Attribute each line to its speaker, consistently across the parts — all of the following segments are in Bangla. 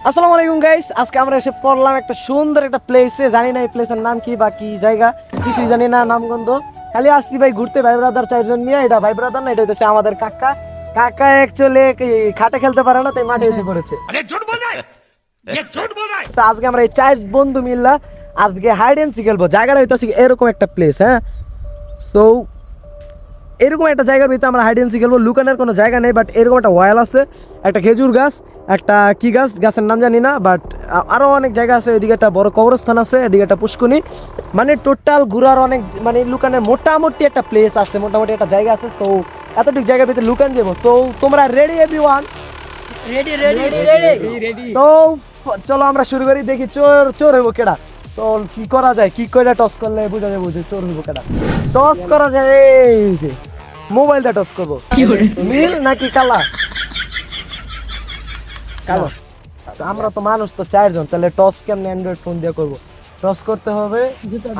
Speaker 1: আসসালামু আলাইকুম গাইস, আজকে আমরা এসে পড়লাম একটা সুন্দর একটা প্লেসে। জানি না এই প্লেসের নাম কি বা কি জায়গা, কিছুই জানি না নামগন্ধ। খালি আসছি ভাই ঘুরতে, ভাই ব্রাদার চারজন নিয়ে। এটা ভাই ব্রাদার না, এটা হচ্ছে আমাদের কাকা। কাকা অ্যাকচুয়ালি খাটে খেলতে পারে না, তাই মাঠে এসে পড়েছে। তো আজকে আমরা এই চার বন্ধু মিললা আজকে হাইড এন্ড সি খেলবো। জায়গাটা হইতেছে এরকম একটা প্লেস, হ্যাঁ। তো এরকম একটা জায়গার ভিতরে আমরা হাইড এন্ড সি খেলবো। লুকানোর কোনো জায়গা নেই, বাট এরকম একটা ওয়াল আছে, একটা খেজুর গাছ, একটা কি গাছ, গাছের নাম জানি না, বাট আরও অনেক জায়গা আছে। এদিকে একটা বড় কবরস্থান আছে, এদিকে একটা পুষ্কুনি। মানে টোটাল ঘোরার অনেক, মানে লুকানের মোটামুটি একটা প্লেস আছে, মোটামুটি একটা জায়গা আছে। তো এতটুকু জায়গার ভিতরে লুকান যাবো। তো তোমরা ready everyone?
Speaker 2: Ready ready ready ready.
Speaker 1: তো চলো আমরা শুরু করি, দেখি চোর চোর হইব কেডা। তো কি করা যায়, কি করে টস করলে বোঝা যাবে যে চোর হইব কেডা। টস করা যায় এই যে মোবাইল দিয়ে টস করবো। নীল নাকি কালা? কালো। আমরা তো মানুষ তো চারজন, তাহলে টস কেমনে অ্যান্ড্রয়েড ফোন দিয়ে করবো? টস করতে হবে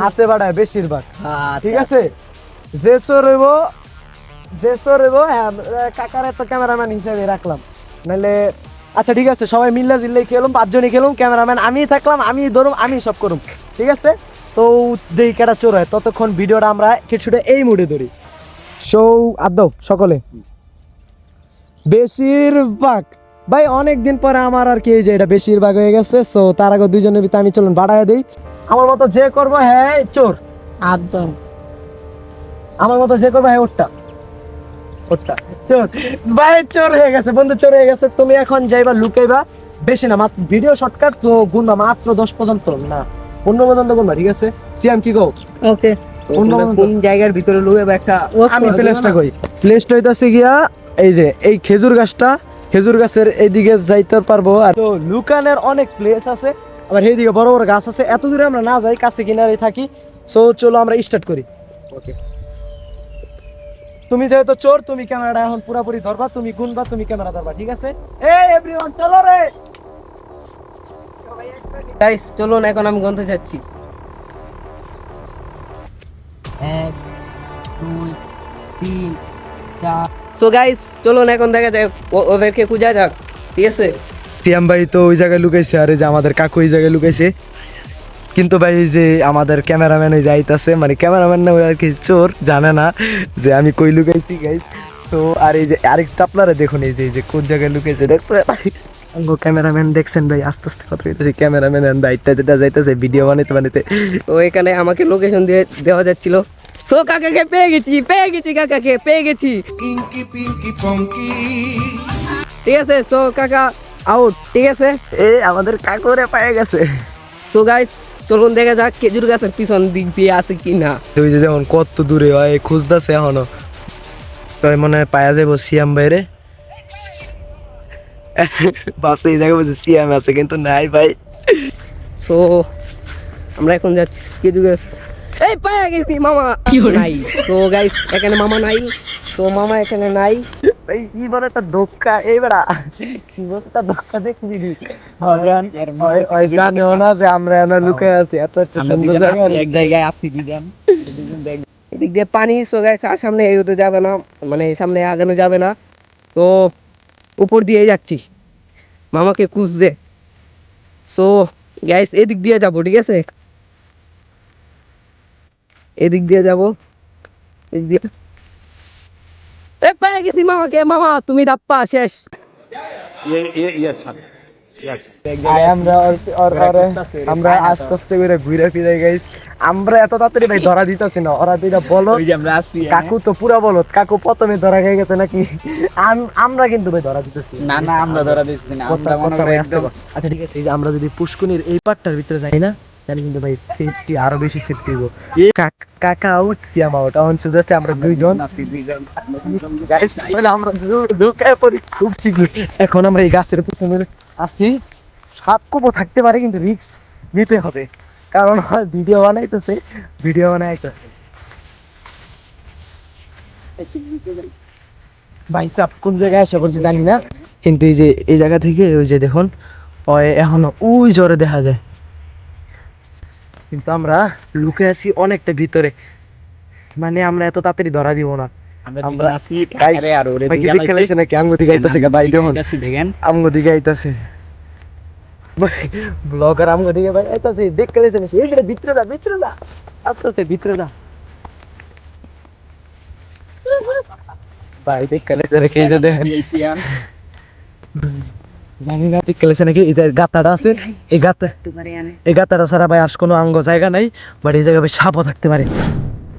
Speaker 1: হাতে বাড়ায় বেশিরভাগ, ঠিক আছে? যে চোর হইব, যে চোর হইব, হ্যাঁ কাকারে তো ক্যামেরাম্যান হিসেবে রাখলাম, নাহলে আচ্ছা ঠিক আছে সবাই মিল্লা জিল্লাই খেলুম, পাঁচজনই খেলুম, ক্যামেরাম্যান আমি থাকলাম, আমি ধরুম, আমি সব করুম, ঠিক আছে? তো দেখি কেটা চোর হয়। ততক্ষণ ভিডিওটা আমরা কিছুটা এই মুডে ধরি। সো আদৌ সকলে বেশিরভাগ ভাই অনেক দিন পরে আমার আর কি এই যে এটা বেশিরভাগ হয়ে গেছে। সো তার আগে দুইজনের ভিতরে আমি চলুন বাড়ায় দিই। আমার মতো যে করবো হ্যাঁ চোর,
Speaker 2: একদম।
Speaker 1: আমার মতো যে করবো হ্যাঁ ওরটা ওরটা চোর। ভাই চোর হয়ে গেছে, বন্ধু চোর হয়ে গেছে। তুমি এখন যাইবা লুকাইবা, বেশি না, মাত্র ভিডিও শর্টকাট তো গুনবা মাত্র 10 পর্যন্ত না 15 পর্যন্ত গুনবা, ঠিক আছে? সিয়াম কি গো?
Speaker 2: ওকে।
Speaker 1: কোন
Speaker 2: জায়গার ভিতরে লুকাবো একটা?
Speaker 1: আমি প্লেসটা কই, প্লেসটা হইতাছে গিয়া এই যে এই খেজুর গাছটা, খেজুর গাছের এইদিকে যাইতে পারবো। আর তো লুকানের অনেক প্লেস আছে, আবার এইদিকে বড় বড় গাছ আছে। এত দূরে আমরা না যাই, কাছে কিনারে থাকি। সো চলো আমরা স্টার্ট করি। ওকে, তুমি যেহেতু চোর, তুমি ক্যামেরাটা এখন পুরোপুরি ধরবা, তুমি গুনবা, তুমি ক্যামেরা ধরবা, ঠিক আছে? এই এভরিওয়ান চলো রে।
Speaker 2: গাইস চলুন, এখন আমি গন্তে যাচ্ছি। 1 2 3 4। সো গাইস চলুন এখন দেখা যাক, ওদেরকে খুঁজা যাক, ঠিক আছে?
Speaker 1: সিয়াম ভাই তো ওই জায়গায় লুকাইছে, আর এই যে আমাদের কাকু ওই জায়গায় লুকাইছে। কিন্তু ভাই এই যে আমাদের ক্যামেরাম্যান ওই যাইতাছে, মানে ক্যামেরাম্যান না, ওই আর কি চোর জানে না যে আমি কই লুকাইছি গাইস। তো আর এই যে আরেকটা আপনারা দেখুন, এই যে কোন জায়গায় লুকাইছে দেখছেন? ক্যামেরাম্যান দেখছেন ভাই, আস্তে আস্তে কথা হইতেছে। ক্যামেরাম্যান বাইকটা যেটা যাইতেছে ভিডিও বানাইতে বানাইতে।
Speaker 2: তো এখানে আমাকে লোকেশন দিয়ে দেওয়া যাচ্ছিল। সো কাকাকে পেয়ে গেছি কাকাকে পেয়ে গেছি।
Speaker 3: Inky Pinky Ponky.
Speaker 2: ঠিক আছে, সো কাকা আউট, ঠিক আছে?
Speaker 1: এ আমাদের কাকুরে পায়ে গেছে।
Speaker 2: সো গাইস চলুন দেখা যাক খেজুর গাছের পিছন দিক দিয়ে আছে কি না।
Speaker 1: তুই যে যেমন কত দূরে হয় খুঁজতেছে এখনো, তাই মনে হয় পায়া যাবো সিয়াম বাইরে। ভাবছে এই জায়গায় বলছে সিয়াম আছে, কিন্তু নাই ভাই।
Speaker 2: সো আমরা এখন যাচ্ছি খেজুর গাছ। এই পায়ে গেছি মামা, নাই। তো গাইস এখানে মামা নাই, তো মামা এখানে নাই।
Speaker 1: ভাই কি বলে একটা ধোক্কা, এই বেড়া কি বলে একটা ধোক্কা দেখবি ওই জানেও না যে আমরা এনে লুকে আছি এত একটা সুন্দর জায়গা, এক জায়গায় আছি দিদাম।
Speaker 2: এদিক দিয়ে পানি। সো গাইস আর সামনে এগোতে যাবে না, মানে সামনে আগানো যাবে না। তো উপর দিয়ে যাচ্ছি মামাকে খুঁজতে। সো গাইস এদিক দিয়ে যাবো, ঠিক আছে? এদিক দিয়ে যাবো, এদিক দিয়ে। এ পেয়ে গেছি মামাকে। মামা তুমি ডাপ্পা শেষ।
Speaker 1: আমরা আস্তে আস্তে করে ঘুরে ফিরে গাইস। আমরা এত তাড়াতাড়ি ভাই ধরা দিতেছি না, ওরা দুইটা বলো কাকু তো পুরা বলো, কাকু প্রথমে ধরা খেয়ে গেছে নাকি? আমরা কিন্তু ভাই ধরা দিতেছি
Speaker 4: না না, আমরা ধরা দিচ্ছি না, আমরা মনে করি একদম।
Speaker 1: আচ্ছা ঠিক আছে, এই যে আমরা যদি পুষ্কুনির এই পাটটার ভিতরে যাই না, তাহলে কিন্তু ভাই সেফটি আরো বেশি সেফটি হইব। কাকা আউট, সিয়াম আউট, এখন শুধু আছে আমরা দুইজন। গাইস তাহলে আমরা ঢুকে পড়ি খুব শীঘ্রই। এখন আমরা এই গাছের পিছনে আছি, সাপ কোপও থাকতে পারে, কিন্তু রিস্ক নিতে হবে, কারণ ভিডিও বানাইতেছে, ভিডিও বানাইতেছে। ভাই সাপ কোন জায়গায় এসে পড়ছে জানি না, কিন্তু এই যে এই জায়গা থেকে ওই যে দেখুন ওই এখনো ওই জোরে দেখা যায়, কিন্তু আমরা লুকে আছি অনেকটা ভিতরে, মানে আমরা এত তাড়াতাড়ি ধরা দিব না। আমরা
Speaker 4: আসি আরে আর ওরে
Speaker 1: ভাই কি দেখে লাইছে নাকি আমগো দিকে আইতাছে? ভাই দেখুন
Speaker 4: দেখেন
Speaker 1: আমগো দিকে আইতাছে। ব্লগার আমগো দিকে ভাই এটা সে দেখ করে যাবে এইটা ভিতরে যা আস্তে আস্তে ভিতরে যা ভাই দেখ করে যাবে কে যে দেখেন জানি না ঠিক করেছে নাকি এই যে গাতাটা আছে এই গাতাটা ছাড়া ভাই আর কোনো অঙ্গ জায়গা নাই বাট এই জায়গায় ভাই সাপও থাকতে পারে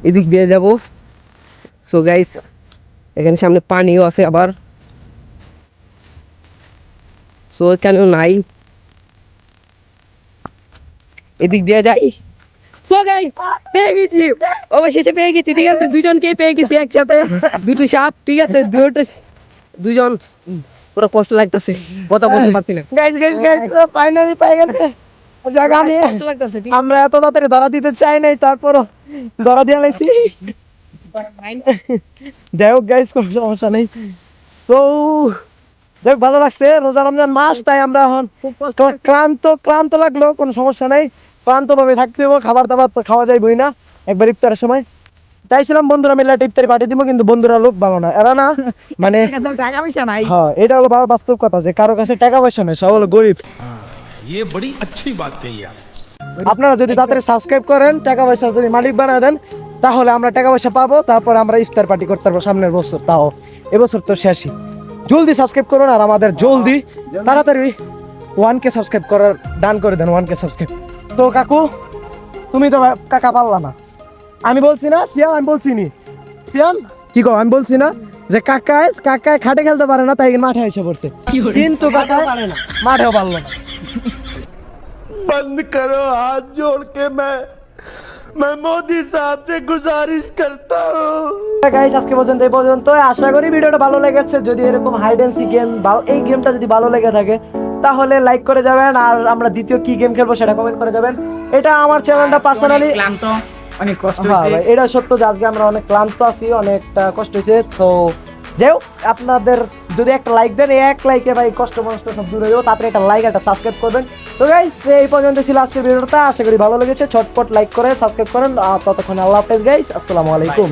Speaker 2: এদিক দিয়ে যাব। সো গাইস এখানে সামনে পানিও আছে আবার, সো এখানেও নাই, এদিক দিয়ে যাই। সো গাইস পেয়ে গেছি, অবশেষে পেয়ে গেছি, ঠিক আছে, দুজনকে পেয়ে গেছি একসাথে, দুটো সাপ, ঠিক আছে, দুজন পুরো কষ্ট লাগতেছে, কথা বলতে পারছি না।
Speaker 1: গাইস ফাইনালি পাই গেছে জায়গা নিয়ে।
Speaker 2: কষ্ট লাগতেছে,
Speaker 1: আমরা এত তাড়াতাড়ি ধরা দিতে চাই নাই, তারপরও ধরা দিয়ে লাইছি। যাই হোক গাইস, কোনো সমস্যা নেই। তো দেখ ভালো লাগছে, রোজা রমজান মাস, তাই আমরা এখন ক্লান্ত লাগলো, কোনো সমস্যা নাই, ক্লান্ত ভাবে থাকতে হবো, খাবার দাবার তো খাওয়া যাইবই না একবার ইফতারের সময়। চাইছিলাম বন্ধুরা মিলে একটা ইফতারি পাঠিয়ে দিব, কিন্তু বন্ধুরা লোক ভালো না, এরা না মানে
Speaker 2: টাকা পয়সা নাই।
Speaker 1: হ্যাঁ এটা হলো বাস্তব কথা, যে কারো কাছে টাকা পয়সা নেই, সব হলো গরিব।
Speaker 3: ये बड़ी अच्छी बात कही आप।
Speaker 1: আপনারা যদি তাড়াতাড়ি সাবস্ক্রাইব করেন, টাকা পয়সা যদি মালিক বানায় দেন, তাহলে আমরা টাকা পয়সা পাবো, তারপর আমরা ইফতার পার্টি করতে পারবো সামনের বছর। তাও এবছর তো শেষই। জলদি সাবস্ক্রাইব করুন, আর আমাদের জলদি তাড়াতাড়ি 1K সাবস্ক্রাইব করার ডান করে দেন, 1K সাবস্ক্রাইব। তো কাকু তুমি তো কাকা পারলা না, আমি বলছি না সিয়াম, আমি বলছি নি সিয়াম কি কো, আমি বলছি না যে কাকায় খাটে খেলতে পারে না, তাই মাঠে এসে পড়ছে, কিন্তু কাকা পারে না, মাঠেও পারলো না।
Speaker 3: बंद करो हाथ जोड़ के मैं मोदी साहब से गुजारिश करता हूँ।
Speaker 1: গাইস আজকে পর্যন্ত এই পর্যন্ত, আশা করি ভিডিওটা ভালো লেগেছে। যদি এরকম হাইড এন্ড সিক গেম এই গেমটা যদি ভালো লেগে থাকে, তাহলে লাইক করে যাবেন, আর আমরা দ্বিতীয় কি গেম খেলবো সেটা কমেন্ট করে যাবেন। এটা আমার চ্যানেলটা পার্সোনালি
Speaker 4: ক্লান্ত, অনেক কষ্ট
Speaker 1: হ্যাঁ
Speaker 4: হয়েছে।
Speaker 1: ভাই, এটা সত্য যে আজকে আমরা অনেক ক্লান্ত আছি, অনেকটা কষ্ট হয়েছে। তো যাই হোক, আপনাদের যদি একটা লাইক দেন, এই এক লাইকে ভাই কষ্ট সব দূর হয়ে যাবো। তাড়াতাড়ি একটা লাইক, একটা সাবস্ক্রাইব করবেন। তো গাইস এই পর্যন্ত ছিল আজকের ভিডিওটা, আশা করি ভালো লেগেছে। ছটপট লাইক করে সাবস্ক্রাইব করেন, আর ততক্ষণ আল্লাহ হাফেজ গাইস, আসসালামু আলাইকুম।